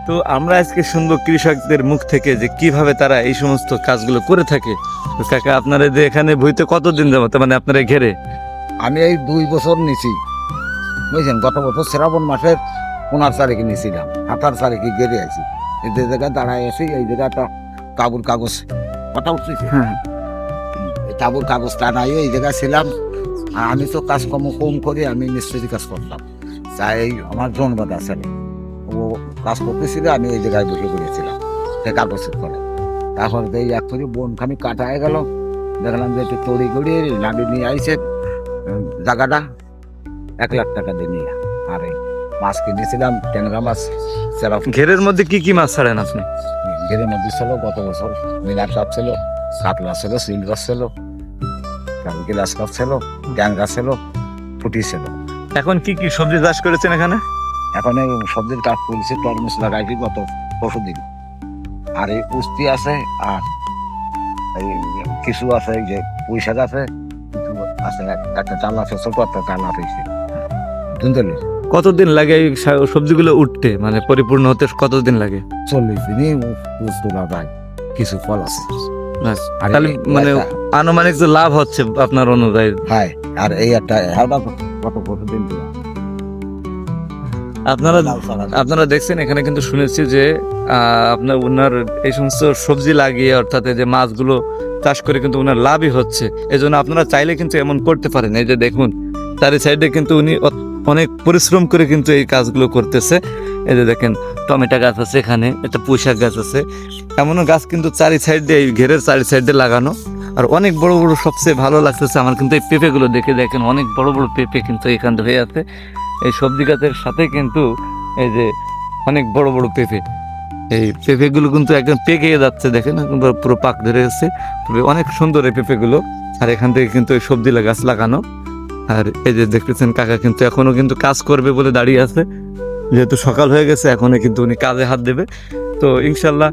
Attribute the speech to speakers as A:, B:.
A: তো আমরা আজকে শুনবো কৃষকদের মুখ থেকে যে কিভাবে তারা এই সমস্ত কাজগুলো করে থাকে। তো কাকা, আপনারা যে এখানে বইতে কতদিন যাবত, মানে আপনারা ঘেরে?
B: আমি এই 2 বছর নিছি, বুঝছেন। গত বছর শ্রাবণ মাসের 15 তারিখে নিয়েছিলাম, 17 তারিখে গেড়ে আছি। এই যে জায়গায় দাঁড়ায় আছি, এই জায়গাটা তাবুর কাগজ কথা উঠছে,
A: হ্যাঁ,
B: এই তাবুর কাগজ টানাই এই জায়গায় ছিলাম। আর আমি তো কাজকর্ম কম করি, আমি মিস্ত্রি কাজ করতাম। তাই আমার জনবাদ আছে, ও কাজ করতেছিল, আমি এই জায়গায় বসে পড়েছিলাম সে কাগজের করে। তারপরে এই এক করে বনখানি কাটা হয়ে গেল, দেখলাম যে একটু তড়ি গড়ি নাড়ি নিয়ে আইসে জায়গাটা 1 লাখ টাকা দিয়ে নিয়ে। আর এই মাছ কিনেছিলাম, ট্যাংরা মাছ, সেরা
A: ঘেরের মধ্যে কি কি মাছ ছাড়েন আপনি?
B: ঘেরের মধ্যে ছিল গত বছর মিনার কাপ ছিল, কাতলা ছিল, শিল গাছ ছিল, গিলাস কাপ ছিল, ট্যাংরা ছিল, ফুটি ছিল।
A: এখন কি কি সবজি চাষ করেছেন এখানে?
B: এখন এই সবজির কাজ করেছি, তরমুজ লাগাইছি গত 10 দিন। আর এই উস্তি আছে, আর এই কিছু আছে, এই যে পুঁই শাক আছে, কিছু আছে, একটা চাল আছে, ছোট একটা চাল আছে ধুন্দলি।
A: কতদিন লাগে এই সবজিগুলো উঠতে, মানে পরিপূর্ণ হতে কতদিন লাগে?
B: 40 দিনই উস তোলা যায়, কিছু ফল আছে। আর
A: তাহলে মানে আনুমানিক যে লাভ হচ্ছে আপনার অনুযায়ী?
B: হ্যাঁ, আর এই একটা কতদিন দিলাম।
A: আপনারা দেখছেন এখানে কিন্তু শুনেছি যে আপনার উনার এই সমস্ত সবজি লাগিয়ে, অর্থাৎ এই যে মাছগুলো চাষ করে কিন্তু উনার লাভই হচ্ছে। এই জন্য আপনারা চাইলে কিন্তু এমন করতে পারেন। এই যে দেখুন, তার সাইডে কিন্তু উনি অনেক পরিশ্রম করে কিন্তু এই কাজগুলো করতেছে। এই যে দেখেন, টমেটো গাছ আছে, এখানে একটা পুঁই শাক গাছ আছে, এমনও গাছ কিন্তু চারি সাইডে, এই ঘেরের চারি সাইডে লাগানো। আর অনেক বড় বড়, সবচেয়ে ভালো লাগতেছে আমার কিন্তু এই পেঁপেগুলো দেখে। দেখেন অনেক বড় বড় পেঁপে কিন্তু এখান হয়ে আছে। এই সবজি গাছের সাথে কিন্তু এই যে অনেক বড় বড় পেঁপে, এই পেঁপেগুলো কিন্তু একদম পেকে যাচ্ছে, দেখেন পুরো পাক ধরে গেছে। তবে অনেক সুন্দর এই পেঁপেগুলো। আর এখান থেকে কিন্তু এই সবজি গাছ লাগানো। আর এই যে দেখতেছেন কাকা কিন্তু এখনো কিন্তু কাজ করবে বলে দাঁড়িয়ে আছে, যেহেতু সকাল হয়ে গেছে, এখনো কিন্তু উনি কাজে হাত দেবে। তো ইনশাল্লাহ